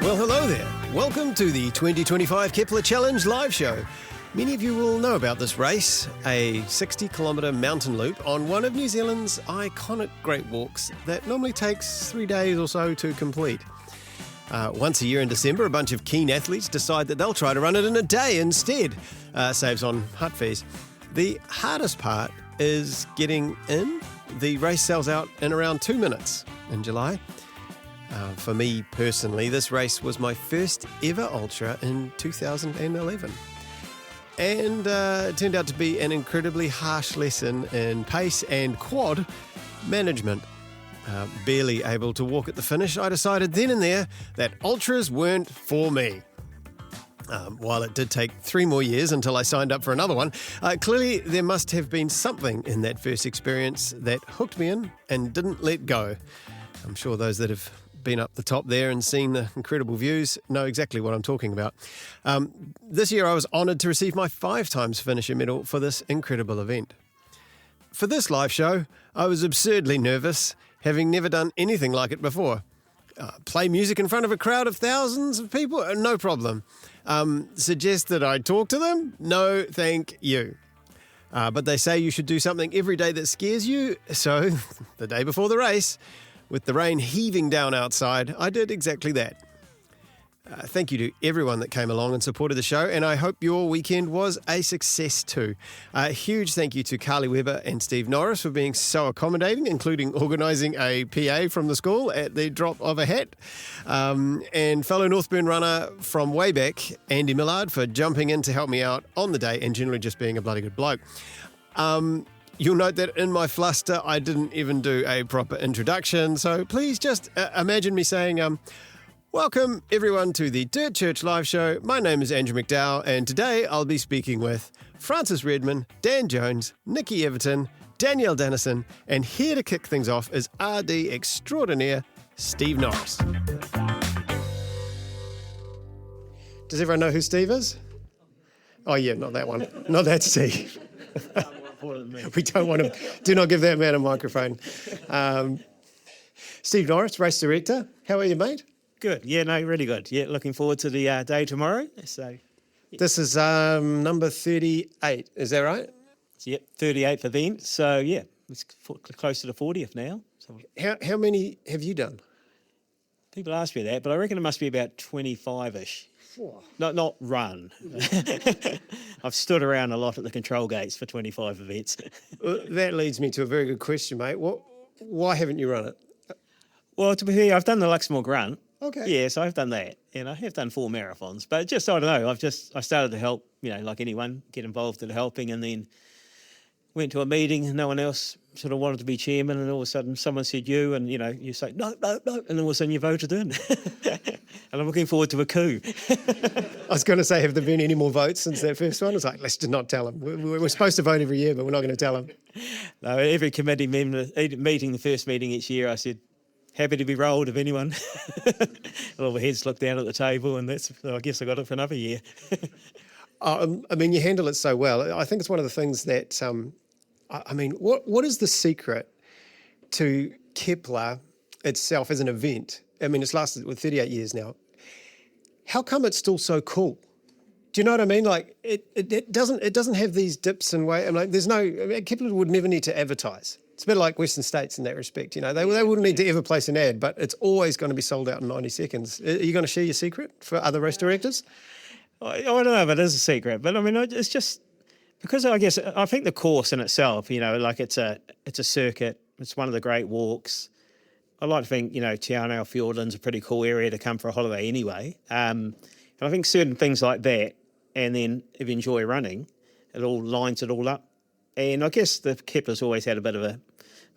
Well, hello there. Welcome to the 2025 Kepler Challenge live show. Many of you will know about this race, a 60-kilometre mountain loop on one of New Zealand's iconic great walks that normally takes 3 days or so to complete. Once a year in December, a bunch of keen athletes decide that they'll try to run it in a day instead. Saves on hut fees. The hardest part is getting in. The race sells out in around 2 minutes in July. For me personally, this race was my first ever ultra in 2011. And it turned out to be an incredibly harsh lesson in pace and quad management. Barely able to walk at the finish, I decided then and there that ultras weren't for me. While it did take 3 more years until I signed up for another one, clearly there must have been something in that first experience that hooked me in and didn't let go. I'm sure those that have been up the top there and seen the incredible views know exactly what I'm talking about. This year I was honoured to receive my 5 times finisher medal for this incredible event. For this live show, I was absurdly nervous, having never done anything like it before. Play music in front of a crowd of thousands of people? No problem. Suggest that I talk to them? No, thank you. But they say you should do something every day that scares you, so the day before the race, with the rain heaving down outside, I did exactly that. Thank you to everyone that came along and supported the show, and I hope your weekend was a success too. A huge thank you to Carly Webber and Steve Norris for being so accommodating, including organising a PA from the school at the drop of a hat. And fellow Northburn runner from way back, Andy Millard, for jumping in to help me out on the day and generally just being a bloody good bloke. You'll note that in my fluster, I didn't even do a proper introduction, so please just imagine me saying, welcome everyone to the Dirt Church live show. My name is Andrew McDowall, and today I'll be speaking with Francis Redmond, Dan Jones, Nikki Everton, Daniele Danesin, and here to kick things off is RD extraordinaire, Steve Norris. Does everyone know who Steve is? Oh yeah, not that one. Not that Steve. We don't want him. Do not give that man a microphone. Steve Norris, race director. How are you, mate? Good. Yeah, no, really good. Yeah, looking forward to the day tomorrow. So, yeah. This is number 38. Is that right? Yep, 38th event. So yeah, it's close to the 40th now. So, how many have you done? people ask me that, but I reckon it must be about 25-ish. Not run. I've stood around a lot at the control gates for 25 events. That leads me to a very good question, mate. Why haven't you run it? Well, to be fair, I've done the Luxembourg Run. Okay. Yes, I've done that. And I have done 4 marathons. But just, I don't know, I started to help, like anyone, get involved in helping, and then went to a meeting and no one else sort of wanted to be chairman, and all of a sudden someone said you, and, you say, no, and all of a sudden you voted in. And I'm looking forward to a coup. I was going to say, have there been any more votes since that first one? It's like, let's just not tell them. We're supposed to vote every year, but we're not going to tell them. No, every committee member, meeting, the first meeting each year, I said, happy to be rolled if anyone. And all the heads looked down at the table, and I guess I got it for another year. You handle it so well. I think it's one of the things that, what is the secret to Kepler itself as an event? It's lasted with 38 years now. How come it's still so cool? Do you know what I mean? Like it doesn't have these dips and Kepler would never need to advertise. It's a bit like Western States in that respect. They wouldn't need to ever place an ad, but it's always going to be sold out in 90 seconds. Are you going to share your secret for other race directors? I don't know if it is a secret, but it's just because I think the course in itself, it's a circuit. It's one of the great walks. I like to think, Te Anau Fiordland's a pretty cool area to come for a holiday anyway. And I think certain things like that, and then if you enjoy running, it all lines it all up. And I guess the Kepler's always had a bit of a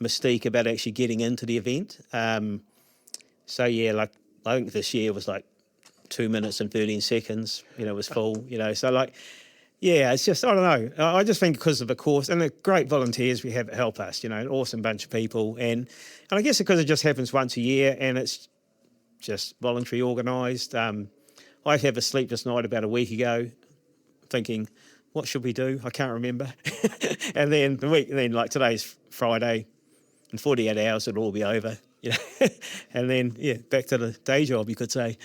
mystique about actually getting into the event. I think this year was 2 minutes and 13 seconds, it was full, it's just, I don't know. I just think because of the course and the great volunteers we have that help us, an awesome bunch of people. And I guess because it just happens once a year and it's just voluntary organised. I had a sleepless night about a week ago thinking, what should we do? I can't remember. And then today's Friday, in 48 hours it'll all be over, And then, back to the day job, you could say.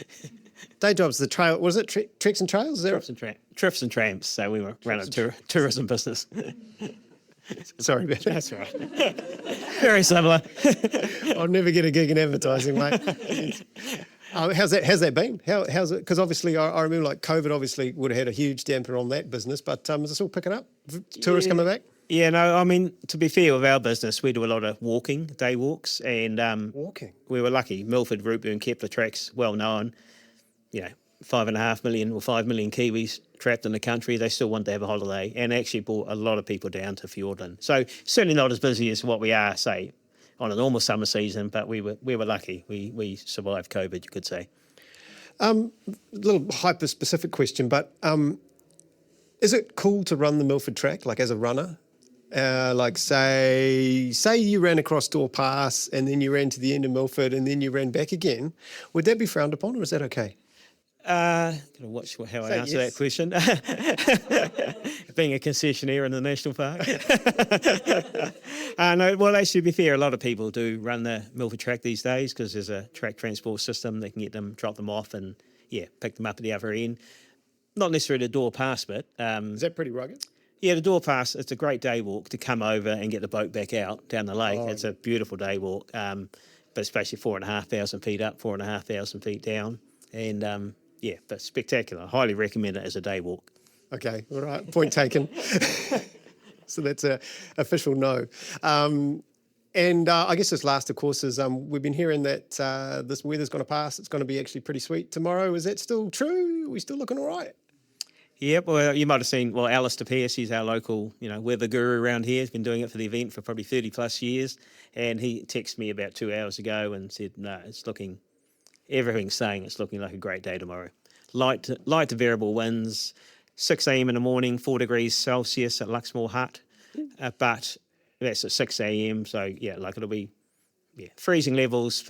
Day job's the trail. Was it Treks and Trails? Is that Trips and Tramps. So we were running a tourism business. Sorry about that. That's right. Very similar. I'll never get a gig in advertising, mate. How's that been? How's it? Because obviously, I remember like COVID obviously would have had a huge damper on that business, but is it still picking up? Tourists coming back? Yeah, no, I mean, to be fair with our business, we do a lot of walking, day walks, and Walking. We were lucky. Milford, Rootburn, Kepler tracks, well known. 5.5 million or 5 million Kiwis trapped in the country. They still want to have a holiday, and actually brought a lot of people down to Fiordland. So certainly not as busy as what we are, say, on a normal summer season, but we were lucky. We survived COVID, you could say. A little hyper-specific question, but is it cool to run the Milford track, like as a runner? Like say you ran across Door Pass and then you ran to the end of Milford and then you ran back again. Would that be frowned upon, or is that okay? Gotta watch how I answer that question. Being a concessionaire in the national park. No, well, actually, to be fair, a lot of people do run the Milford track these days because there's a track transport system. They can get them, drop them off, and pick them up at the other end. Not necessarily the Door Pass bit. Is that pretty rugged? Yeah, the Door Pass. It's a great day walk to come over and get the boat back out down the lake. It's a beautiful day walk, but it's basically 4,500 feet up, 4,500 feet down, and but spectacular. I highly recommend it as a day walk. Okay, all right, point taken. So that's a official no. And I guess this last, of course, is we've been hearing that this weather's going to pass. It's going to be actually pretty sweet tomorrow. Is that still true? Are we still looking all right? Yep, well, you might have seen, Alistair Pearce, he's our local, weather guru around here. He's been doing it for the event for probably 30 plus years. And he texted me about 2 hours ago and said, no, everything's saying it's looking like a great day tomorrow. Light to variable winds, 6 a.m. in the morning, 4 degrees Celsius at Luxmore Hut. But that's at 6 a.m. So, it'll be freezing levels,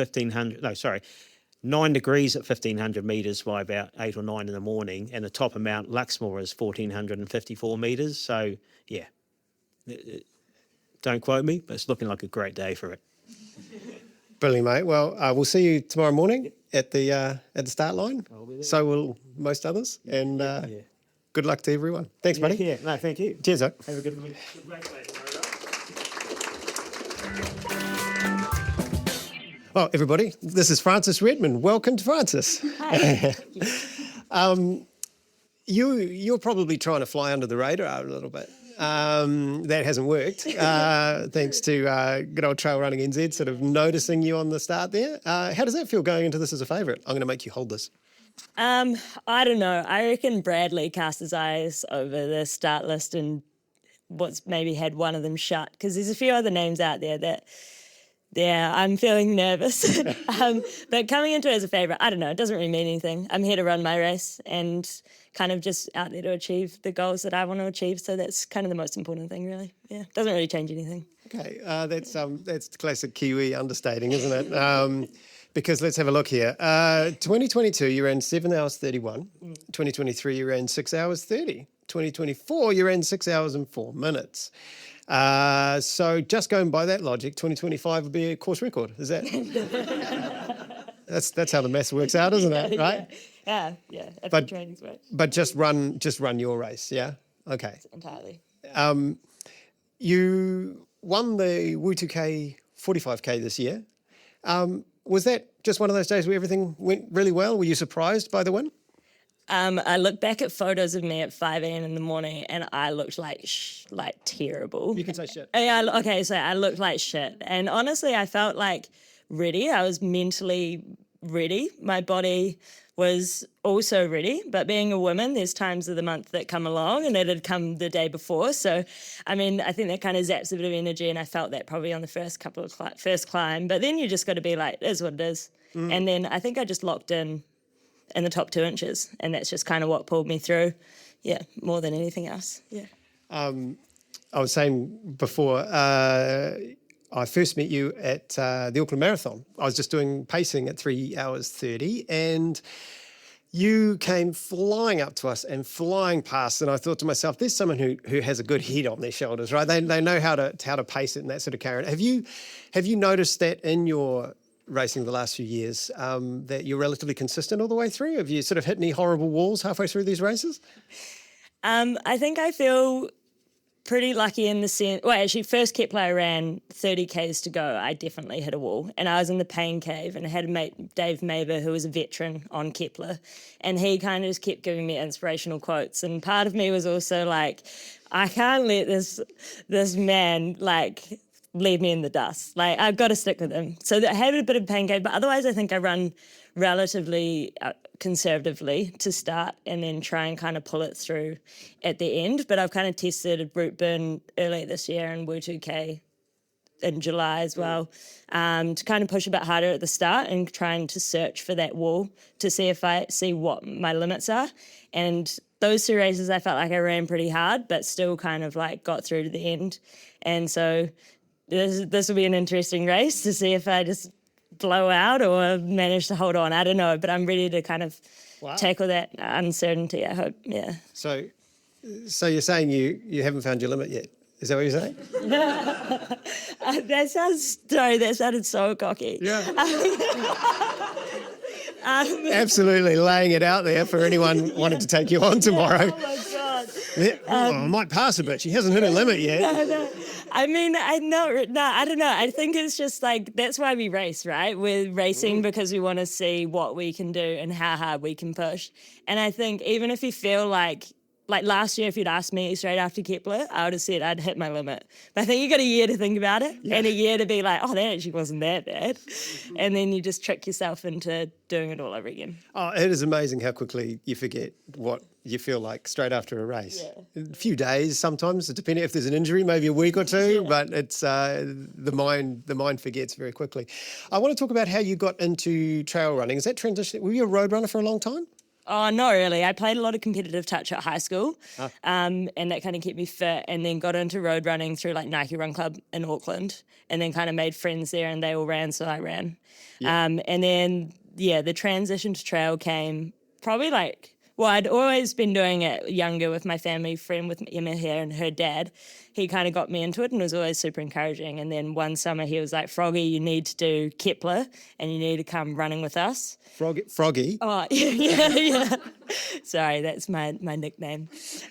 9 degrees at 1,500 metres by about 8 or 9 in the morning. And the top of Mount Luxmore is 1,454 metres. So, don't quote me, but it's looking like a great day for it. Brilliant, mate. Well, we'll see you tomorrow morning at the start line. So will most others. And good luck to everyone. Thanks, buddy. Yeah, no, thank you. Cheers, Oak. Have a good week. Well, everybody, this is Francis Redmond. Welcome to Francis. Hi. You're probably trying to fly under the radar a little bit. That hasn't worked, thanks to good old Trail Running NZ sort of noticing you on the start there. How does that feel going into this as a favourite? I'm going to make you hold this. I don't know. I reckon Bradley cast his eyes over the start list and what's maybe had one of them shut, because there's a few other names out there that, I'm feeling nervous. But coming into it as a favourite, I don't know. It doesn't really mean anything. I'm here to run my race and kind of just out there to achieve the goals that I want to achieve. So that's kind of the most important thing, really. Yeah, doesn't really change anything. Okay, that's classic Kiwi understating, isn't it? Because let's have a look here. 2022, you ran 7 hours 31. 2023, you ran 6 hours 30. 2024, you ran 6 hours and 4 minutes. So just going by that logic, 2025 would be a course record. Is that? That's how the maths works out, isn't it? Right? Yeah. That's the training's work. But just run your race, yeah? Okay. Entirely. You won the Wu2K 45K this year. Was that just one of those days where everything went really well? Were you surprised by the win? I look back at photos of me at 5 a.m. in the morning and I looked like terrible. You can say shit. Okay, so I looked like shit. And honestly, I felt like ready. I was mentally ready. My body was also ready. But being a woman, there's times of the month that come along and it had come the day before. So, I think that kind of zaps a bit of energy, and I felt that probably on the first climb. But then you just got to be like, it is what it is. And then I think I just locked in the top 2 inches, and that's just kind of what pulled me through. Yeah, more than anything else. Yeah. I was saying before, I first met you at the Auckland Marathon. I was just doing pacing at 3 hours 30, and you came flying up to us and flying past, and I thought to myself, there's someone who has a good head on their shoulders, right? They know how to pace it and that sort of carry it. Have you noticed that in your racing the last few years, that you're relatively consistent all the way through? Have you sort of hit any horrible walls halfway through these races? I think I feel pretty lucky in the sense, well, actually, first Kepler I ran 30 Ks to go, I definitely hit a wall. And I was in the pain cave, and I had a mate, Dave Maber, who was a veteran on Kepler, and he kind of just kept giving me inspirational quotes. And part of me was also like, I can't let this man, like, leave me in the dust. Like, I've got to stick with him. So I had a bit of pain cave, but otherwise I think I run relatively conservatively to start and then try and kind of pull it through at the end. But I've kind of tested root burn earlier this year and Wu2K in July as well, to kind of push a bit harder at the start and trying to search for that wall to see what my limits are. And those 2 races I felt like I ran pretty hard, but still kind of like got through to the end. And so this will be an interesting race to see if I just blow out or manage to hold on. I don't know, but I'm ready to kind of tackle that uncertainty, I hope. Yeah. So you're saying you haven't found your limit yet? Is that what you're saying? That sounded so cocky. Yeah. Absolutely laying it out there for anyone wanting to take you on tomorrow. Oh my God. Yeah. I might pass a bit. She hasn't hit her limit yet. No. I mean, I don't know. I think it's just like, that's why we race, right? We're racing because we want to see what we can do and how hard we can push. And I think even if you feel like last year, if you'd asked me straight after Kepler, I would have said I'd hit my limit. But I think you got a year to think about it and a year to be like, oh, that actually wasn't that bad. And then you just trick yourself into doing it all over again. Oh, it is amazing how quickly you forget what you feel like straight after a race. Yeah. A few days sometimes, depending if there's an injury, maybe a week or two, but it's the mind forgets very quickly. I want to talk about how you got into trail running. Is that transition? Were you a road runner for a long time? Oh, not really. I played a lot of competitive touch at high school, and that kind of kept me fit, and then got into road running through like Nike Run Club in Auckland, and then kind of made friends there, and they all ran, so I ran. Yeah. And then, the transition to trail came probably I'd always been doing it younger with my family friend, with Emma here and her dad. He kind of got me into it and was always super encouraging. And then one summer he was like, Froggy, you need to do Kepler and you need to come running with us. Froggy? Oh, yeah. Sorry, that's my nickname.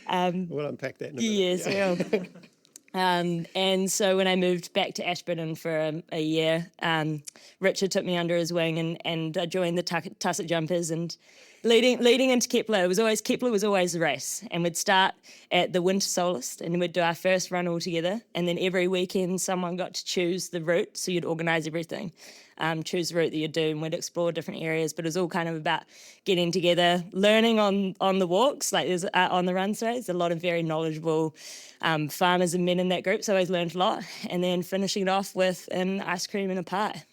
We'll unpack that in a minute. Yes, we will. And so when I moved back to Ashburton for a year, Richard took me under his wing and I joined the Tussock Jumpers, and leading into Kepler was always the race, and we'd start at the Winter Solstice and we'd do our first run all together, and then every weekend someone got to choose the route, so you'd organise everything. Choose the route that you'd do, and we'd explore different areas, but it was all kind of about getting together, learning on the walks, like there's on the runs. There's a lot of very knowledgeable farmers and men in that group, so I always learned a lot, and then finishing it off with an ice cream and a pie.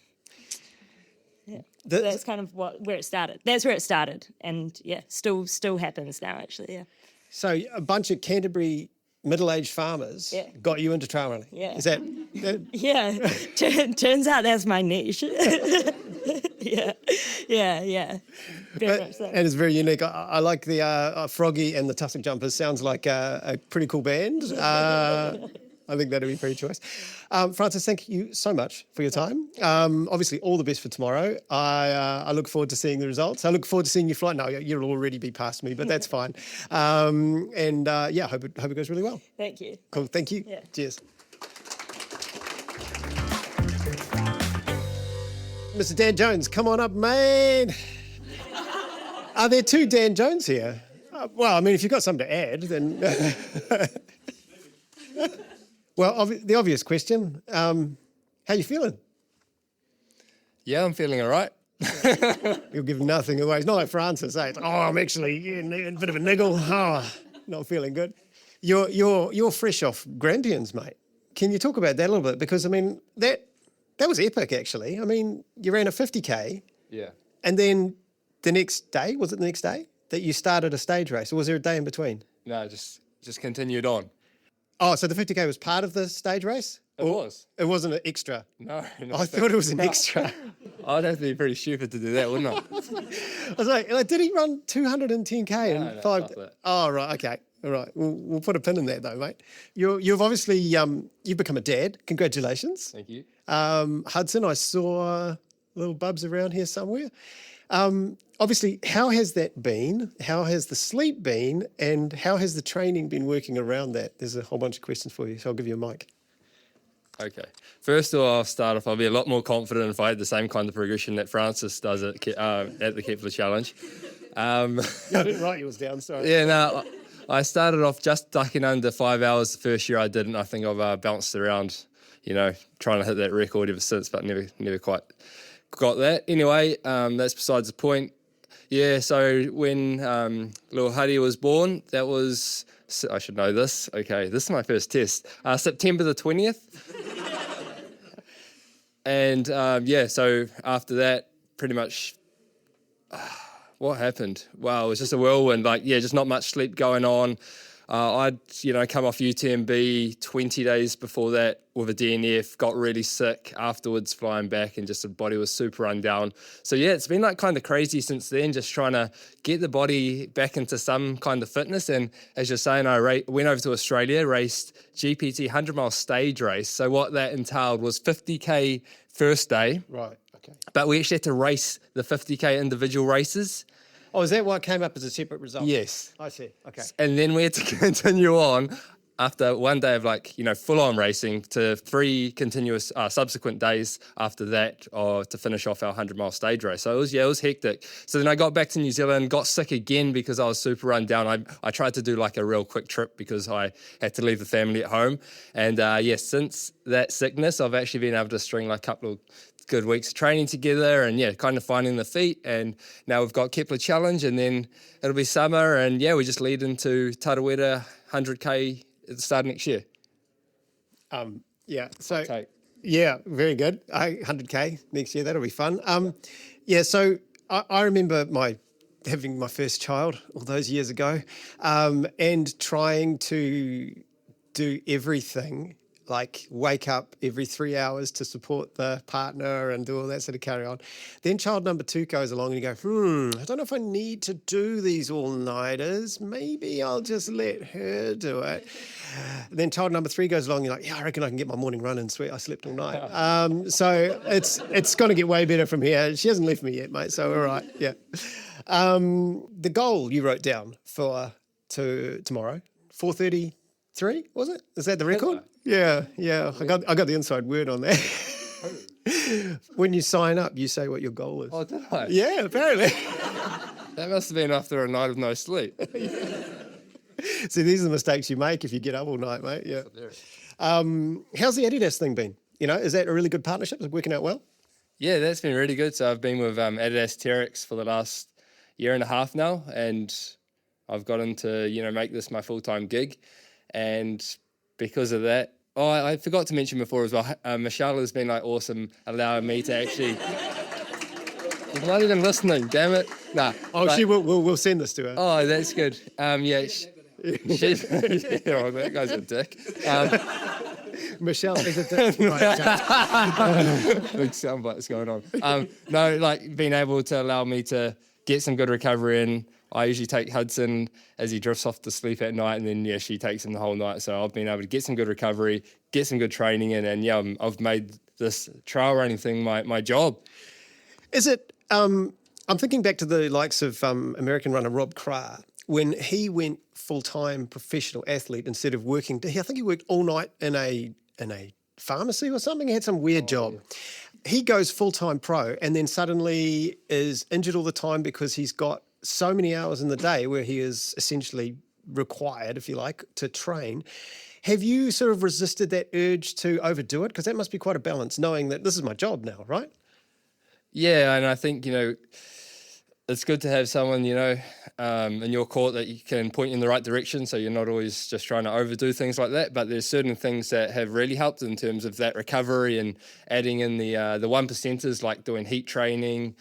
Yeah, so that's kind of where it started. That's where it started, and still happens now, actually. Yeah. So a bunch of Canterbury middle-aged farmers got you into trail running. Yeah. Is that? Yeah. Turns out that's my niche. Yeah. Very much so. And it's very unique. I like the Froggy and the Tussock Jumpers. Sounds like a pretty cool band. I think that'd be a pretty choice. Francis, thank you so much for your time. Obviously, all the best for tomorrow. I look forward to seeing the results. I look forward to seeing you fly. No, you'll already be past me, but that's fine. Hope it goes really well. Thank you. Cool. Thank you. Yeah. Cheers. Mr. Dan Jones, come on up, man. Are there two Dan Jones here? Well, I mean, if you've got something to add, then... Well, the obvious question, how you feeling? Yeah, I'm feeling all right. You'll give nothing away. It's not like Francis, eh? I'm actually a bit of a niggle. Not feeling good. You're fresh off Grampians, mate. Can you talk about that a little bit? Because, I mean, that was epic, actually. I mean, you ran a 50K. Yeah. And then the next day, was it the next day, that you started a stage race? Or was there a day in between? No, just continued on. Oh, so the 50K was part of the stage race? It was. It wasn't an extra? No. I thought it was an extra. I'd have to be pretty stupid to do that, wouldn't I? I was like, did he run 210K and 5? That. Oh, right, okay. All right, we'll put a pin in that though, mate. You've obviously, you've become a dad. Congratulations. Thank you. Hudson, I saw little bubs around here somewhere. Obviously, how has that been? How has the sleep been? And how has the training been working around that? There's a whole bunch of questions for you, so I'll give you a mic. Okay. First of all, I'll start off. I'll be a lot more confident if I had the same kind of progression that Francis does at the Kepler Challenge. I didn't write yours down, sorry. Yeah, no, I started off just ducking under 5 hours the first year I did, and I think I've bounced around, trying to hit that record ever since, but never quite got that. Anyway, that's besides the point. Yeah, so when little Huddy was born, that was, I should know this. Okay, this is my first test. September the 20th. And so after that, pretty much, what happened? Wow, it was just a whirlwind. Just not much sleep going on. I'd, come off UTMB 20 days before that with a DNF, got really sick afterwards flying back, and just the body was super run down. So yeah, it's been kind of crazy since then, just trying to get the body back into some kind of fitness. And as you're saying, I went over to Australia, raced GPT 100-mile stage race. So what that entailed was 50K first day. Right, okay. But we actually had to race the 50K individual races. Oh, is that what came up as a separate result? Yes. I see, okay. And then we had to continue on after one day of full-on racing to 3 continuous subsequent days after that to finish off our 100-mile stage race. So it was hectic. So then I got back to New Zealand, got sick again because I was super run down. I tried to do a real quick trip because I had to leave the family at home. And since that sickness, I've actually been able to string a couple of good weeks of training together and kind of finding the feet. And now we've got Kepler Challenge, and then it'll be summer, and we just lead into Tarawera 100K at the start of next year. Very good. 100K next year, that'll be fun. So I remember having my first child all those years ago, and trying to do everything, like wake up every 3 hours to support the partner and do all that sort of carry on. Then child number 2 goes along and you go, I don't know if I need to do these all-nighters. Maybe I'll just let her do it. Then child number 3 goes along, you're like, I reckon I can get my morning run in, sweet. I slept all night. So it's going to get way better from here. She hasn't left me yet, mate, so all right, yeah. The goal you wrote down for tomorrow, 4:33, was it? Is that the record? Yeah. I got the inside word on that. When you sign up, you say what your goal is. Oh, did I? Yeah, apparently. That must have been after a night of no sleep. See, these are the mistakes you make if you get up all night, mate. Yeah. How's the Adidas thing been? Is that a really good partnership? Is it working out well? Yeah, that's been really good. So I've been with Adidas Terex for the last year and a half now, and I've gotten to, make this my full-time gig. And because of that, I forgot to mention before as well, Michelle has been awesome, allowing me to actually... You're not even listening, damn it. Nah. She we'll send this to her. Oh, that's good. She's... that guy's a dick. Michelle is a dick. Big soundbites going on. Being able to allow me to get some good recovery in. I usually take Hudson as he drifts off to sleep at night, and then, she takes him the whole night. So I've been able to get some good recovery, get some good training in, and, I've made this trail running thing my job. Is it, I'm thinking back to the likes of American runner Rob Craw, when he went full-time professional athlete instead of working, I think he worked all night in a pharmacy or something. He had some weird job. Yeah. He goes full-time pro and then suddenly is injured all the time because he's got so many hours in the day where he is essentially required, if you like, to train. Have you sort of resisted that urge to overdo it? Because that must be quite a balance, knowing that this is my job now, right? Yeah, and I think, it's good to have someone, in your court that you can point you in the right direction, so you're not always just trying to overdo things like that. But there's certain things that have really helped in terms of that recovery and adding in the 1%ers, like doing heat training,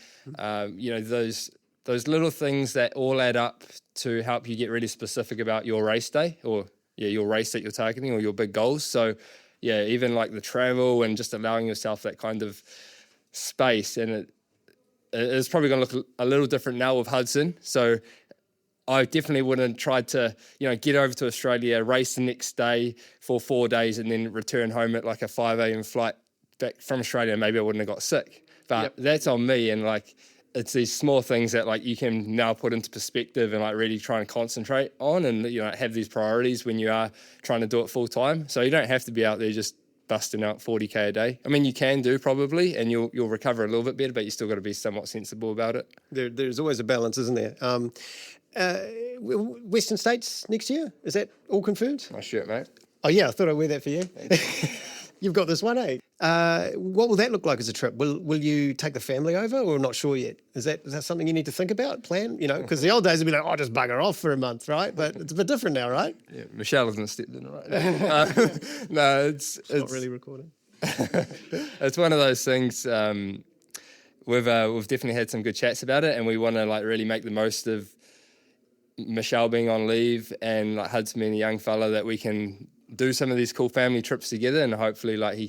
those little things that all add up to help you get really specific about your race day or your race that you're targeting or your big goals. So even like the travel and just allowing yourself that kind of space, and it's probably going to look a little different now with Hudson. So I definitely wouldn't try to, get over to Australia, race the next day for 4 days and then return home at like a 5 a.m. flight back from Australia. Maybe I wouldn't have got sick. but that's on me. And like, it's these small things that like you can now put into perspective and like really try and concentrate on, and have these priorities when you are trying to do it full time. So you don't have to be out there just busting out 40k a day. I mean, you can do probably, and you'll recover a little bit better, but you still got to be somewhat sensible about it. There's always a balance, isn't there? Western States next year, is that all confirmed? My shirt, mate. Oh yeah, I thought I'd wear that for you. You've got this one, eh? What will that look like as a trip? Will you take the family over, or not sure yet? Is that something you need to think about, plan? Because the old days would be like, oh, just bugger off for a month, right? But it's a bit different now, right? Yeah, Michelle hasn't stepped in right now. No, it's not really recording. It's one of those things. We've definitely had some good chats about it, and we want to like really make the most of Michelle being on leave and like Hudson being a young fella, that we can do some of these cool family trips together, and hopefully like he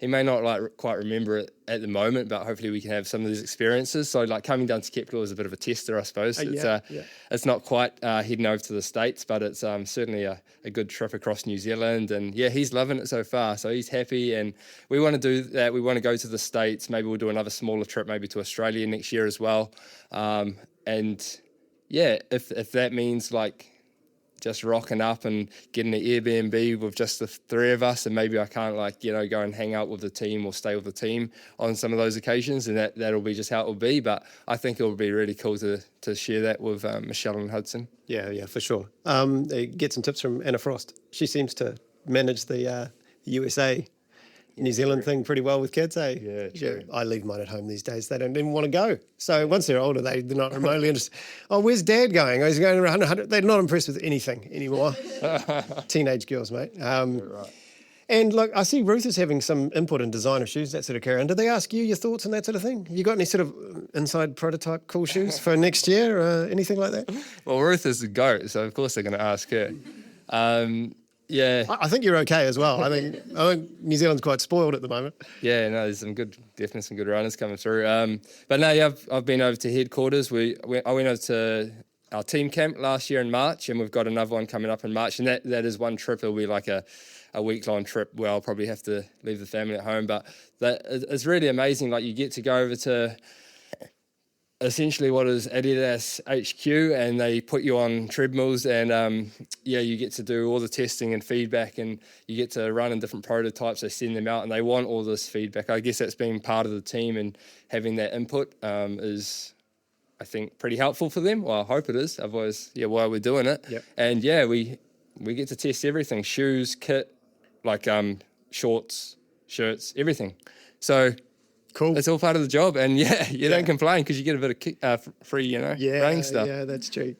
may not like quite remember it at the moment, but hopefully we can have some of these experiences. So like coming down to Kepler was a bit of a tester, I suppose. It's not quite heading over to the States, but it's certainly a good trip across New Zealand, and yeah, he's loving it so far, so he's happy, and we want to do that. We want to go to the States. Maybe we'll do another smaller trip, maybe to Australia next year as well, and yeah, if that means like just rocking up and getting an Airbnb with just the three of us, and maybe I can't go and hang out with the team or stay with the team on some of those occasions, and that'll be just how it will be. But I think it will be really cool to share that with Michelle and Hudson. Yeah, for sure. Get some tips from Anna Frost. She seems to manage the USA New Zealand thing pretty well with kids, eh? Yeah, true. I leave mine at home these days. They don't even want to go. So once they're older, they're not remotely interested. Oh, where's Dad going? Oh, he's going around 100. They're not impressed with anything anymore. Teenage girls, mate. Right. And look, I see Ruth is having some input in design of shoes, that sort of carry on. Did they ask you your thoughts on that sort of thing? Have you got any sort of inside prototype cool shoes for next year or anything like that? Well, Ruth is the GOAT, so of course they're going to ask her. Yeah, I think you're okay as well. I think New Zealand's quite spoiled at the moment. Yeah, no, there's definitely some good runners coming through. But no, yeah, I've been over to headquarters. I went over to our team camp last year in March, and we've got another one coming up in March. And that is one trip. It'll be like a week-long trip where I'll probably have to leave the family at home. But it's really amazing. Like, you get to go over to essentially what is Adidas HQ, and they put you on treadmills, and you get to do all the testing and feedback, and you get to run in different prototypes. They send them out, and they want all this feedback. I guess that's being part of the team, and having that input is, I think, pretty helpful for them. Well, I hope it is. Otherwise, why we're doing it. Yep. And we get to test everything: shoes, kit, like shorts, shirts, everything. So cool. It's all part of the job, and you don't complain because you get a bit of free, rain stuff. Yeah, that's true.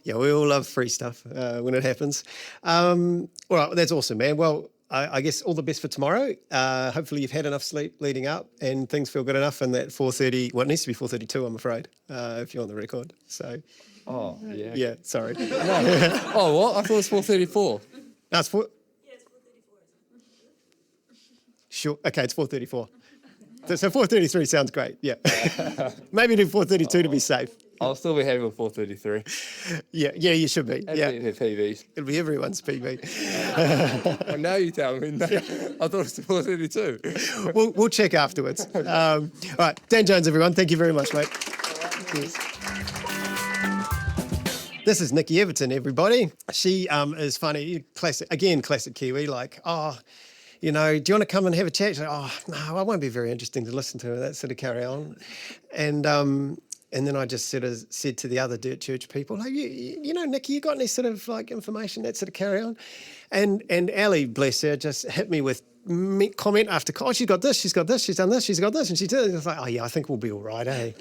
Yeah, we all love free stuff when it happens. Well, that's awesome, man. Well, I guess all the best for tomorrow. Hopefully you've had enough sleep leading up and things feel good enough, and that 4:30, well, it needs to be 4:32, I'm afraid, if you're on the record. So. Oh, yeah. Yeah, sorry. No. Oh, what? I thought it was 4:34. No, it's 4. Yeah, it's 4:34. Sure. Okay, it's 4:34. So 4:33 sounds great. Yeah. Maybe do 4:32 to be safe. I'll still be happy with 4:33. Yeah, you should be. Yeah. PBs. It'll be everyone's PB. Well, now you tell me. No, I thought it was 4:32. We'll check afterwards. All right, Dan Jones, everyone. Thank you very much, mate. Cheers. This is Nikki Everton, everybody. She is funny, classic Kiwi, like, do you want to come and have a chat? She's like, no, I won't be very interesting to listen to, that sort of carry on. And then I just sort of said to the other Dirt Church people, hey, Nikki, you got any sort of like information, that sort of carry on? And Ali, bless her, just hit me with comment after comment. She's got this, she's got this, she's done this, she's got this, and she did it. It's like, I think we'll be all right, eh?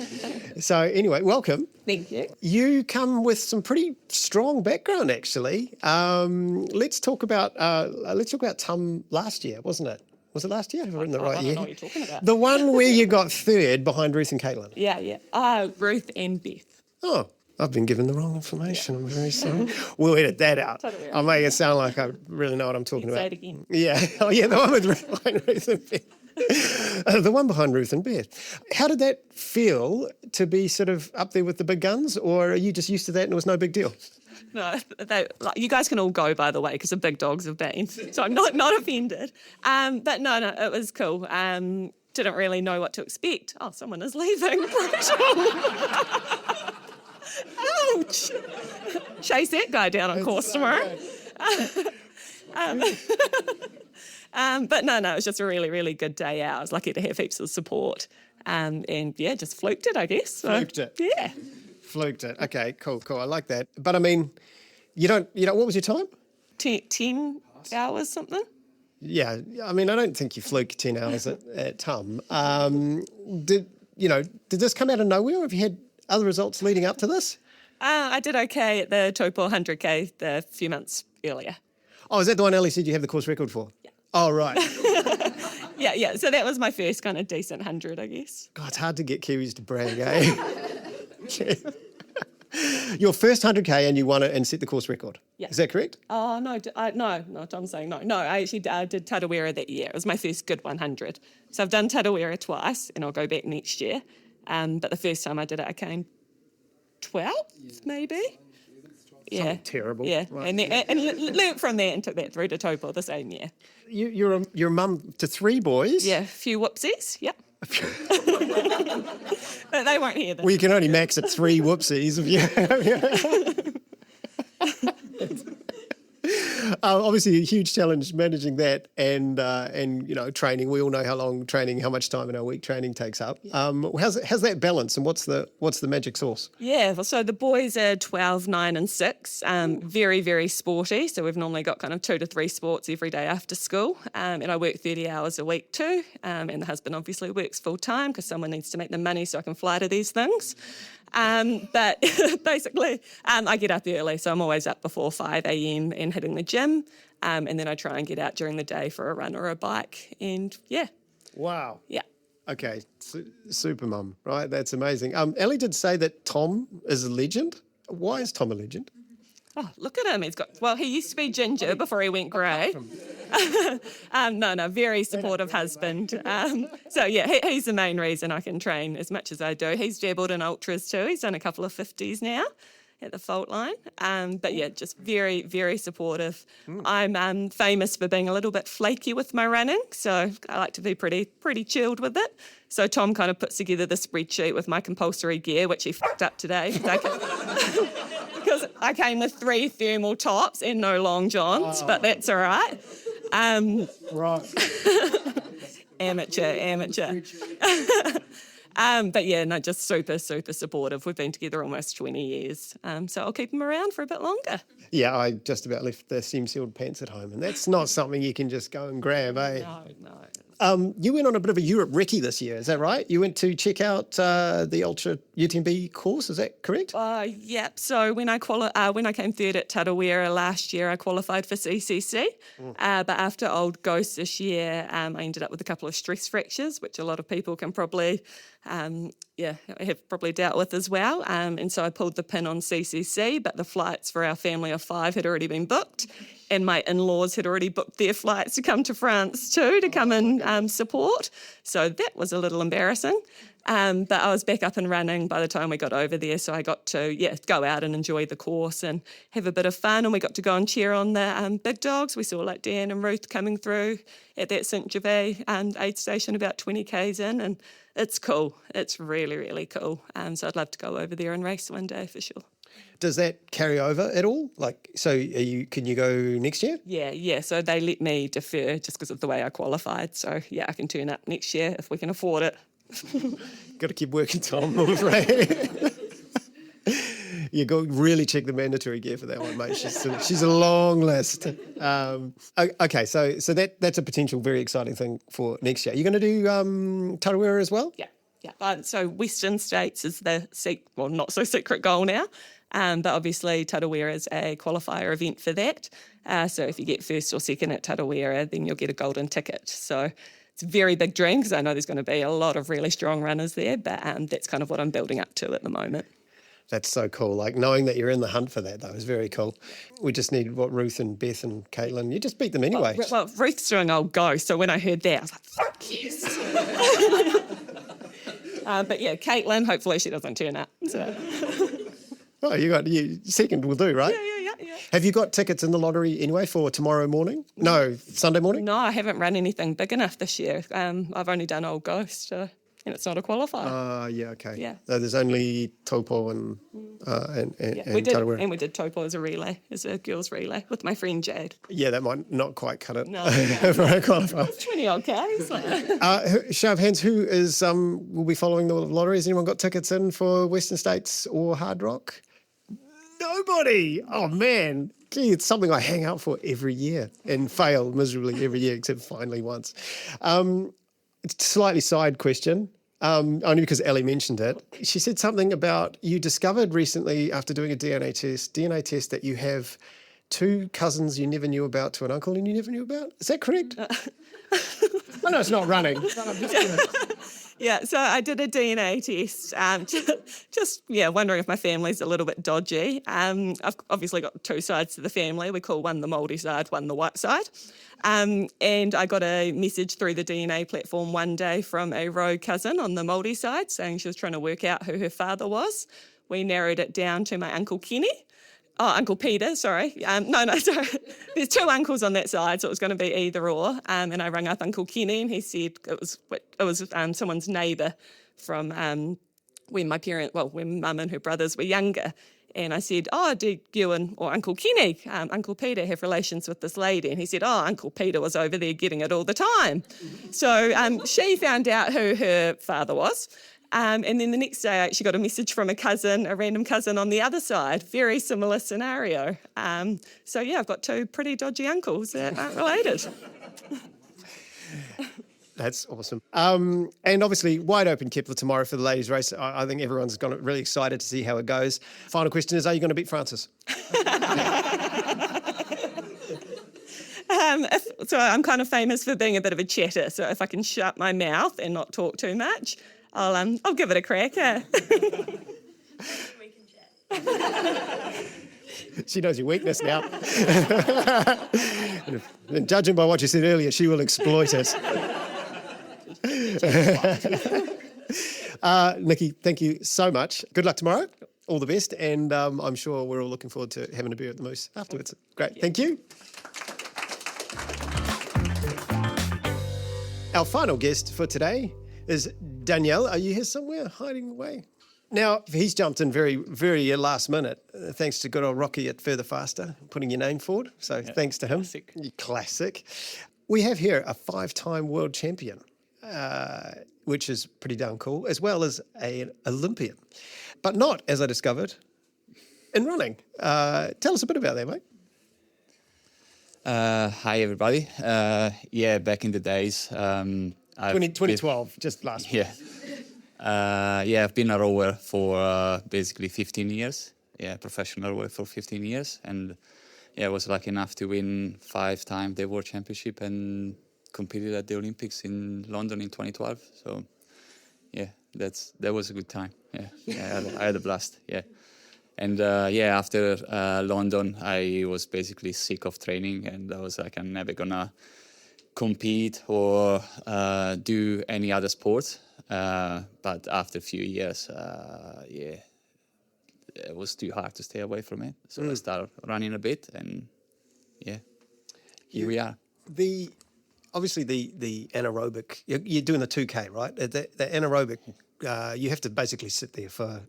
So anyway, welcome. Thank you. You come with some pretty strong background, actually. Let's talk about Tum last year, wasn't it? Was it last year? Have I written the right year? I don't know what you're talking about. The one where you got third behind Ruth and Caitlin. Yeah. Ruth and Beth. Oh, I've been given the wrong information. I'm very sorry. We'll edit that out. Totally. I'll make it sound like I really know what I'm talking about. Say it again. Yeah. Oh, yeah, the one behind Ruth and Beth. The one behind Ruth and Beth. How did that feel to be sort of up there with the big guns, or are you just used to that and it was no big deal? No, you guys can all go, by the way, because the big dogs have been. So I'm not offended. But no, it was cool. didn't really know what to expect. Oh, someone is leaving. Ouch! Chase that guy down on course tomorrow. But no, it was just a really, really good day out. I was lucky to have heaps of support. And yeah, just fluked it, I guess. So, Fluked it. Yeah. Fluked it. Okay, cool. I like that. But I mean, what was your time? 10 hours, something. Yeah, I mean, I don't think you fluked 10 hours at Tum. Did this come out of nowhere? Have you had other results leading up to this? I did okay at the Taupo 100K a few months earlier. Oh, is that the one Ellie said you have the course record for? Yeah. Oh, right. Yeah. So that was my first kind of decent 100, I guess. God, it's hard to get Kiwis to brag, eh? Your first 100K and you won it and set the course record. Yeah. Is that correct? Oh, no, Tom's saying no. No, I actually did Tarawera that year. It was my first good 100. So I've done Tarawera twice and I'll go back next year. But the first time I did it, I came 12th, maybe. Yeah. Something terrible. Yeah, Right. and learnt from that and took that through to Taupo the same year. You're a mum to 3 boys. Yeah, a few whoopsies, yep. But they won't hear this. Well, you can only max at 3 whoopsies if you. Obviously, a huge challenge managing that and training. We all know how much time in our week training takes up. How's that balance, and what's the magic sauce? Yeah, so the boys are 12, 9 and 6, very, very sporty. So we've normally got kind of 2 to 3 sports every day after school. And I work 30 hours a week too. And the husband obviously works full time because someone needs to make the money so I can fly to these things. But basically, I get up early, so I'm always up before 5 a.m. and hitting the gym. And then I try and get out during the day for a run or a bike. And yeah. Wow. Yeah. Okay, super mum, right? That's amazing. Ellie did say that Tom is a legend. Why is Tom a legend? Oh, look at him. He used to be ginger before he went grey. No, very supportive husband. So yeah, he's the main reason I can train as much as I do. He's dabbled in ultras too. He's done a couple of 50s now at the fault line. But yeah, just very, very supportive. I'm famous for being a little bit flaky with my running, so I like to be pretty chilled with it. So Tom kind of puts together the spreadsheet with my compulsory gear, which he fucked up today. Because I came with 3 thermal tops and no long johns, but that's all right. Right. Amateur. But yeah, no, just super, super supportive. We've been together almost 20 years. So I'll keep him around for a bit longer. Yeah, I just about left the seam-sealed pants at home, and that's not something you can just go and grab, eh? No. You went on a bit of a Europe recce this year, is that right? You went to check out the Ultra UTMB course, is that correct? Yep. So when I came third at Tarawera last year, I qualified for CCC. But after Old Ghost this year, I ended up with a couple of stress fractures, which a lot of people can probably have probably dealt with as well. And so I pulled the pin on CCC, but the flights for our family of 5 had already been booked. And my in-laws had already booked their flights to come to France too, to come and support. So that was a little embarrassing. But I was back up and running by the time we got over there. So I got to, go out and enjoy the course and have a bit of fun. And we got to go and cheer on the big dogs. We saw like Dan and Ruth coming through at that St. Gervais aid station about 20 k's in. And it's cool. It's really, really cool. So I'd love to go over there and race one day for sure. Does that carry over at all? Can you go next year? Yeah. So they let me defer just because of the way I qualified. So yeah, I can turn up next year if we can afford it. Got to keep working, Tom, I'm afraid. You go really check the mandatory gear for that one, mate. She's a long list. Okay, so that's a potential very exciting thing for next year. Are you going to do Tarawera as well? Yeah. So Western States is the not so secret goal now. But obviously Tarawera is a qualifier event for that. So if you get first or second at Tarawera, then you'll get a golden ticket. So it's a very big dream because I know there's going to be a lot of really strong runners there, but that's kind of what I'm building up to at the moment. That's so cool. Like knowing that you're in the hunt for that, though, is very cool. We just need Ruth and Beth and Caitlin. You just beat them anyway. Well, Ruth's doing Old Ghost, so when I heard that, I was like, fuck yes. But yeah, Caitlin, hopefully she doesn't turn up. So. Oh, you second will do, right? Yeah. Have you got tickets in the lottery anyway for tomorrow morning? No, Sunday morning? No, I haven't run anything big enough this year. I've only done Old Ghost, and it's not a qualifier. Yeah, okay. Yeah. So there's only Taupo and Tarawera. And we did Taupo as a relay, as a girls' relay with my friend Jade. Yeah, that might not quite cut it No. for a qualifier. 20-odd Ks. Show of hands, who is will be following the lottery? Has anyone got tickets in for Western States or Hard Rock? Nobody! Oh, man. Gee, it's something I hang out for every year and fail miserably every year, except finally once. It's a slightly side question, only because Ellie mentioned it. She said something about you discovered recently after doing a DNA test that you have 2 cousins you never knew about to an uncle and you never knew about. Is that correct? I know it's not running. But I'm just gonna... Yeah, so I did a DNA test, just wondering if my family's a little bit dodgy. I've obviously got 2 sides to the family. We call one the Māori side, one the white side. And I got a message through the DNA platform one day from a rogue cousin on the Māori side saying she was trying to work out who her father was. We narrowed it down to my Uncle Kenny. Oh, Uncle Peter, sorry. Sorry. There's 2 uncles on that side, so it was going to be either or. And I rang up Uncle Kenny, and he said it was someone's neighbour from when Mum and her brothers were younger. And I said, do you or Uncle Kenny, Uncle Peter, have relations with this lady? And he said, Uncle Peter was over there getting it all the time. So she found out who her father was. And then the next day I actually got a message from a random cousin on the other side. Very similar scenario. I've got 2 pretty dodgy uncles that aren't related. That's awesome. And obviously, wide open Kepler tomorrow for the ladies' race. I think everyone's really excited to see how it goes. Final question is, are you going to beat Francis? So I'm kind of famous for being a bit of a chatter. So if I can shut my mouth and not talk too much, I'll give it a crack. She knows your weakness now. And judging by what you said earlier, she will exploit it. Nikki, thank you so much. Good luck tomorrow. All the best. And I'm sure we're all looking forward to having a beer at the Moose afterwards. Great. Thank you. Our final guest for today is Daniele. Are you here somewhere, hiding away? Now, he's jumped in very, very last minute, thanks to good old Rocky at Further Faster, putting your name forward. So thanks to him. Classic. We have here a 5-time world champion, which is pretty darn cool, as well as an Olympian. But not, as I discovered, in running. Tell us a bit about that, mate. Hi, everybody. Back in the days... 2012, just last week. I've been a rower for basically 15 years. Professional rower for 15 years. And I was lucky enough to win 5 times the World Championship and competed at the Olympics in London in 2012. So, that was a good time. I had a blast. And after London, I was basically sick of training, and I was like, I'm never gonna compete or do any other sport. But after a few years, it was too hard to stay away from it. So I started running a bit, and here we are. Obviously the anaerobic, you're doing the 2K, right? The anaerobic, you have to basically sit there for,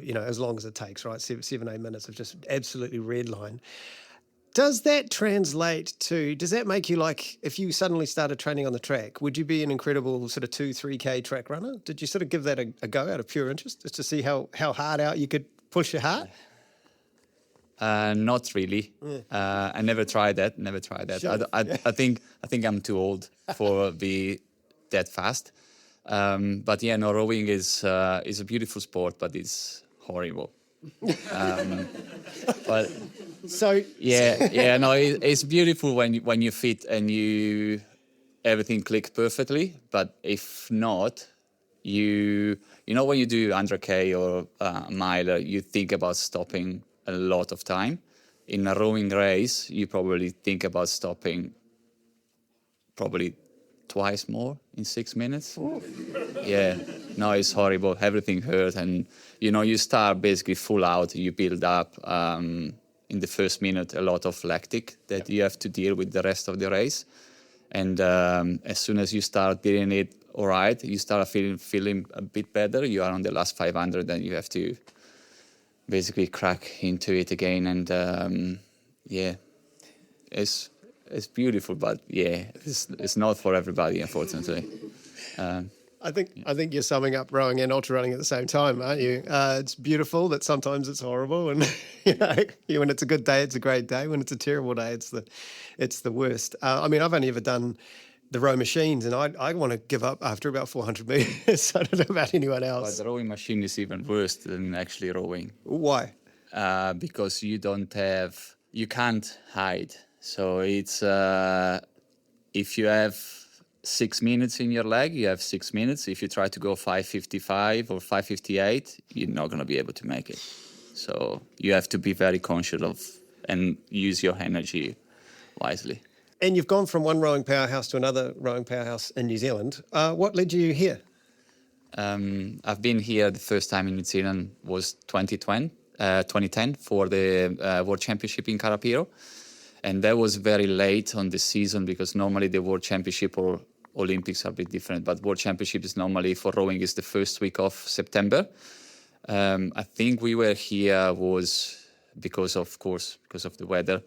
as long as it takes, right? 7-8 minutes of just absolutely red line. Does that make you like, if you suddenly started training on the track, would you be an incredible sort of 2-3K track runner? Did you sort of give that a go out of pure interest, just to see how hard out you could push your heart? Not really. I never tried that. Sure. I think I'm too old for be that fast. Rowing is a beautiful sport, but it's horrible. But so it's beautiful when you fit and everything clicks perfectly. But if not, when you do 100K or a mile, you think about stopping a lot of time. In a rowing race, you probably think about stopping probably twice more in 6 minutes. Ooh. It's horrible. Everything hurts, and you start basically full out. You build up, in the first minute a lot of lactic that you have to deal with the rest of the race. And as soon as you start doing it all right, you start feeling a bit better. You are on the last 500, and you have to basically crack into it again. And it's beautiful, but it's not for everybody, unfortunately. I think you're summing up rowing and ultra running at the same time, aren't you? It's beautiful, but sometimes it's horrible, and when it's a good day, it's a great day. When it's a terrible day, it's the worst. I mean, I've only ever done the row machines, and I want to give up after about 400 meters. I don't know about anyone else. But the rowing machine is even worse than actually rowing. Why? Because you can't hide. So it's if you have 6 minutes in your leg, you have 6 minutes. If you try to go 5:55 or 5:58, you're not going to be able to make it. So you have to be very conscious of and use your energy wisely. And you've gone from one rowing powerhouse to another rowing powerhouse in New Zealand. What led you here? I've been here the first time in New Zealand was 2010 for the World Championship in Karapiro. And that was very late on the season because normally the World Championship or Olympics are a bit different. But World Championship is normally for rowing is the first week of September. I think we were here was because of the weather.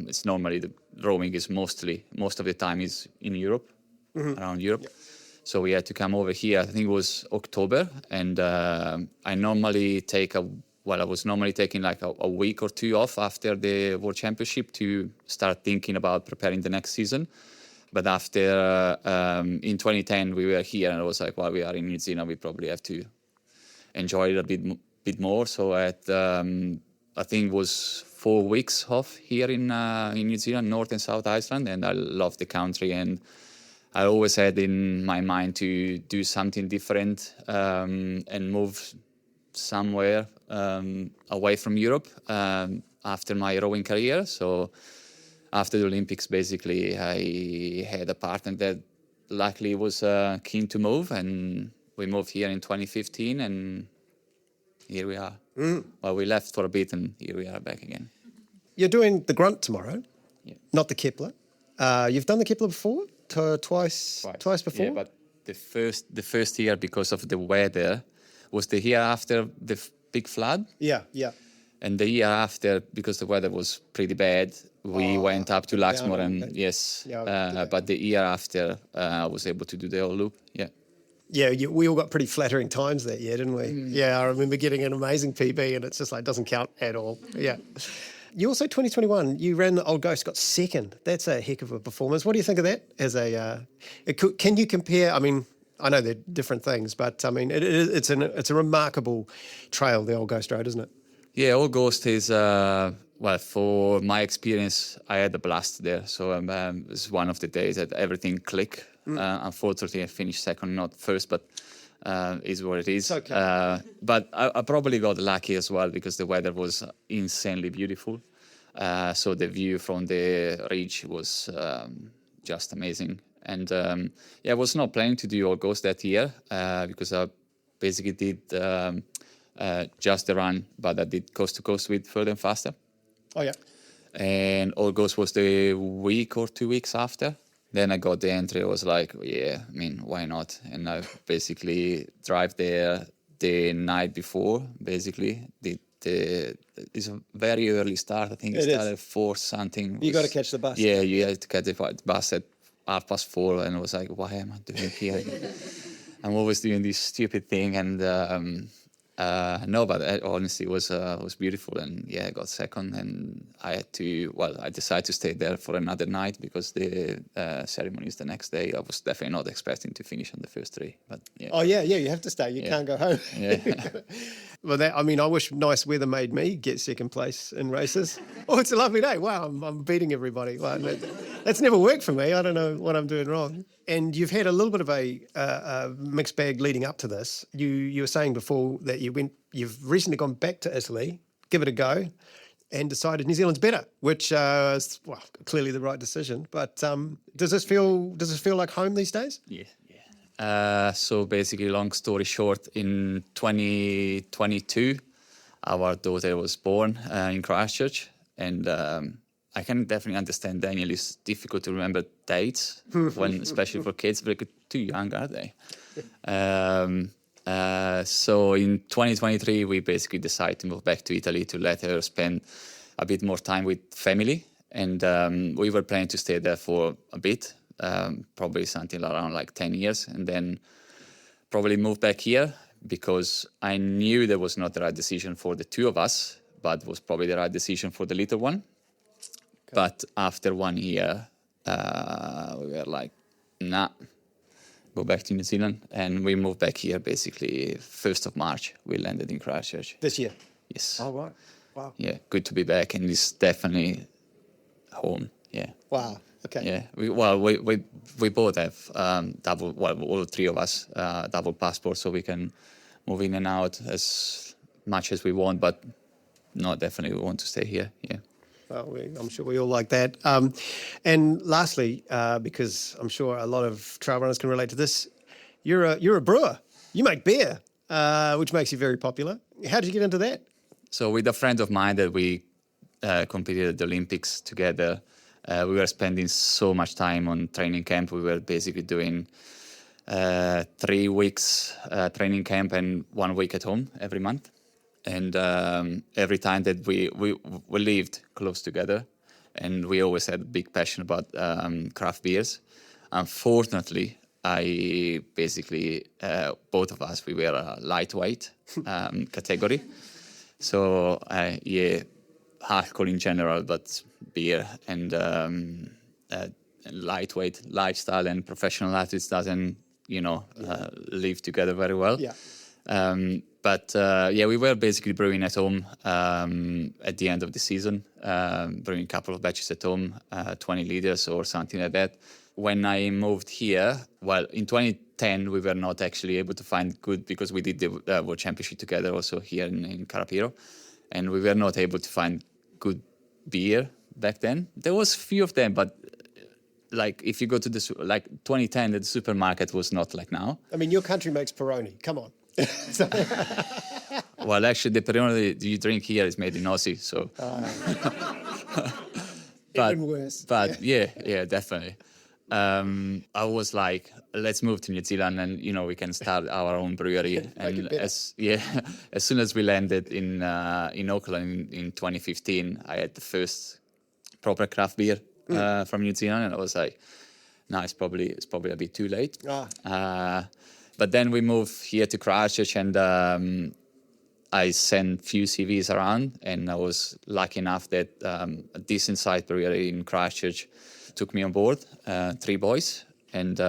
It's normally the rowing is most of the time is in Europe, around Europe. Yep. So we had to come over here. I think it was October, and I was normally taking like a week or two off after the World Championship to start thinking about preparing the next season. But after in 2010 we were here, and I was like, well, we are in New Zealand, we probably have to enjoy it a bit more. So I think it was 4 weeks off here in New Zealand, North and South Iceland, and I love the country, and I always had in my mind to do something different and move somewhere away from Europe after my rowing career. So after the Olympics, basically, I had a partner that luckily was keen to move, and we moved here in 2015, and here we are. Well, we left for a bit, and here we are back again. You're doing the Grunt tomorrow, not the Kepler. You've done the Kepler before, twice before. Yeah, but the first year, because of the weather, was the year after the big flood. Yeah. And the year after, because the weather was pretty bad, we went up to Luxmore, and but the year after, I was able to do the whole loop. Yeah, we all got pretty flattering times that year, didn't we? Yeah, I remember getting an amazing PB, and it's just like doesn't count at all. Yeah. You also 2021, you ran the Old Ghost, got second. That's a heck of a performance. What do you think of that? Can you compare? I mean, I know they're different things, but I mean, it's a remarkable trail, the Old Ghost Road, isn't it? Yeah, Old Ghost is for my experience, I had a blast there. So it's one of the days that everything clicked. Unfortunately, I finished second, not first, but is what it is. It's okay. But I probably got lucky as well because the weather was insanely beautiful. So the view from the ridge was just amazing. And I was not planning to do Old Ghost that year because I basically did just the run, but I did coast to coast with Further and Faster. Oh, yeah. And Old Ghost was the week or 2 weeks after. Then I got the entry. I was like, why not? And I basically drive there the night before, basically. It's a very early start. I think it started at 4 something. You got to catch the bus. Yeah, you had to catch the bus at 4:30. And I was like, why am I doing here? I'm always doing this stupid thing. And but honestly, it was beautiful. And I got second. And I decided to stay there for another night because the ceremony is the next day. I was definitely not expecting to finish on the first 3. But you have to stay. You can't go home. Yeah. Well, I wish nice weather made me get second place in races. Oh, it's a lovely day. Wow, I'm beating everybody. Well, that's never worked for me. I don't know what I'm doing wrong. And you've had a little bit of a mixed bag leading up to this. You were saying before that you've recently gone back to Italy, give it a go, and decided New Zealand's better, which is clearly the right decision. But does this feel like home these days? Yeah. So basically, long story short, in 2022, our daughter was born in Christchurch. And I can definitely understand Daniel. It's difficult to remember dates, especially for kids, but they're too young, aren't they? So in 2023, we basically decided to move back to Italy to let her spend a bit more time with family. And we were planning to stay there for a bit, probably something around like 10 years, and then probably move back here, because I knew that was not the right decision for the two of us, but was probably the right decision for the little one. Okay. But after 1 year, we were like, nah, go back to New Zealand. And we moved back here basically 1st of March. We landed in Christchurch. This year? Yes. Oh, right. Wow. Yeah, good to be back. And it's definitely home, yeah. Wow, okay. Yeah, we both have double, well, all three of us, double passports, so we can move in and out as much as we want, but no, definitely we want to stay here, yeah. Well, I'm sure we all like that. And lastly, because I'm sure a lot of trail runners can relate to this, you're a brewer. You make beer, which makes you very popular. How did you get into that? So with a friend of mine that we competed at the Olympics together, we were spending so much time on training camp. We were basically doing 3 weeks training camp and 1 week at home every month. And every time that we lived close together, and we always had a big passion about craft beers. Unfortunately, I basically, both of us, we were a lightweight category. So, yeah, alcohol in general, but beer and lightweight lifestyle and professional athletes doesn't, live together very well. Yeah. But we were basically brewing at home at the end of the season, brewing a couple of batches at home, 20 liters or something like that. When I moved here, well, in 2010, we were not actually able to find good, because we did the World Championship together also here in Karapiro, and we were not able to find good beer back then. There was a few of them, but like if you go to 2010, the supermarket was not like now. I mean, your country makes Peroni. Come on. Well, actually, the Peroni you drink here is made in Aussie, so. Even worse. But yeah, definitely. I was like, let's move to New Zealand, and we can start our own brewery. And as soon as we landed in Auckland in 2015, I had the first proper craft beer from New Zealand, and I was like, no, it's probably a bit too late. But then we moved here to Christchurch, and I sent few CVs around, and I was lucky enough that a decent sized brewery in Christchurch took me on board, 3 boys, and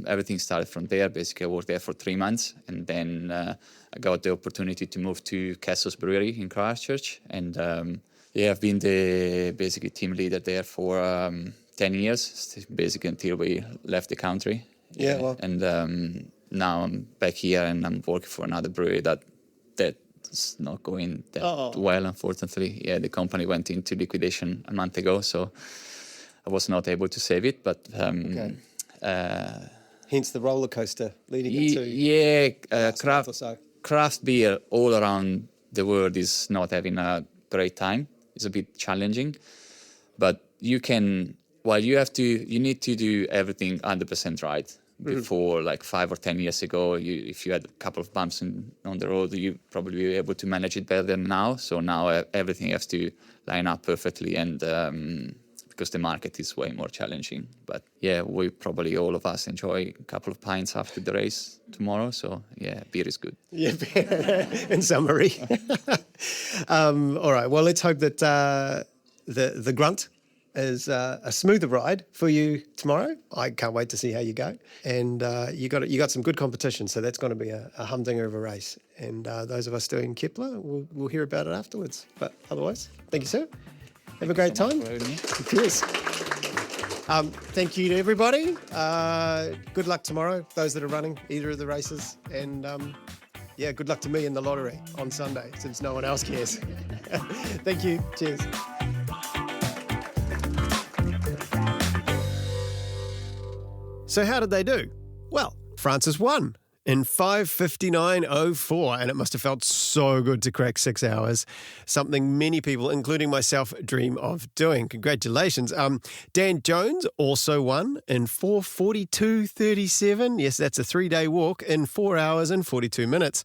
everything started from there. Basically, I worked there for 3 months, and then I got the opportunity to move to Castle's Brewery in Christchurch, and I've been the basically team leader there for 10 years, basically until we left the country. Yeah, well. And now I'm back here, and I'm working for another brewery that's not going that well, unfortunately. Yeah, the company went into liquidation a month ago, so I was not able to save it. But hence the roller coaster leading into craft beer all around the world is not having a great time. It's a bit challenging, but you need to do everything 100% right. Before, like 5 or 10 years ago, if you had a couple of bumps on the road, you probably be able to manage it better than now. So now everything has to line up perfectly, and because the market is way more challenging. But yeah, we probably all of us enjoy a couple of pints after the race tomorrow. So yeah, beer is good. Yeah, in summary. All right. Well, let's hope that the grunt is a smoother ride for you tomorrow. I can't wait to see how you go. And you got some good competition, so that's going to be a humdinger of a race. And those of us doing Kepler, we'll hear about it afterwards. But otherwise, thank you, sir. Have a great time. Cheers. Thank you to everybody. Good luck tomorrow, those that are running either of the races. And good luck to me in the lottery on Sunday, since no one else cares. Thank you. Cheers. So how did they do? Well, Francis won, in 5:59.04, and it must have felt so good to crack 6 hours, something many people, including myself, dream of doing. Congratulations. Dan Jones also won in 4:42.37. Yes, that's a 3-day walk in 4 hours and 42 minutes.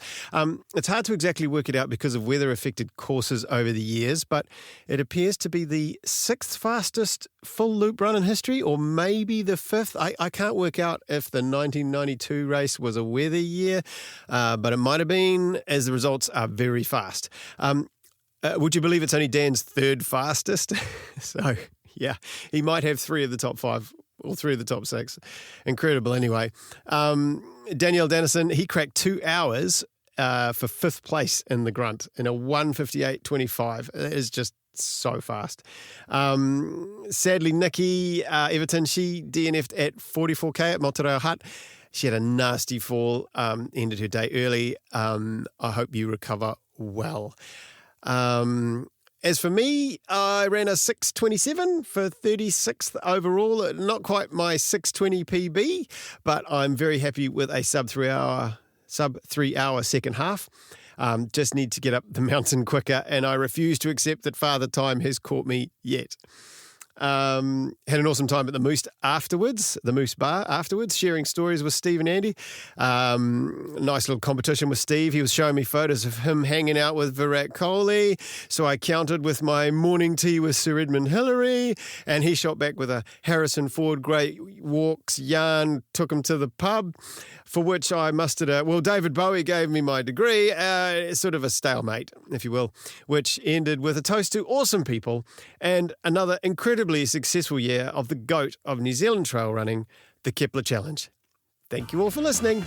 It's hard to exactly work it out because of weather-affected courses over the years, but it appears to be the 6th fastest full loop run in history, or maybe the 5th. I can't work out if the 1992 race was a weather year, but it might have been, as the results are very fast. Would you believe it's only Dan's 3rd fastest? So, yeah, he might have 3 of the top 5 or 3 of the top 6. Incredible anyway. Daniele Danesin, he cracked 2 hours for 5th place in the grunt in a 1:58.25. It is just so fast. Sadly, Nikki Everton, she DNF'd at 44k at Motoreo Hut. She had a nasty fall, ended her day early. I hope you recover well. As for me, I ran a 6:27 for 36th overall. Not quite my 6:20 PB, but I'm very happy with a sub 3 hour second half. Just need to get up the mountain quicker, and I refuse to accept that Father Time has caught me yet. Had an awesome time at the Moose Bar afterwards, sharing stories with Steve and Andy. Nice little competition with Steve. He was showing me photos of him hanging out with Virat Kohli. So I countered with my morning tea with Sir Edmund Hillary, and he shot back with a Harrison Ford great walks yarn, took him to the pub, for which I mustered David Bowie gave me my degree, sort of a stalemate, if you will, which ended with a toast to awesome people and another incredibly successful year of the GOAT of New Zealand trail running, the Kepler Challenge. Thank you all for listening.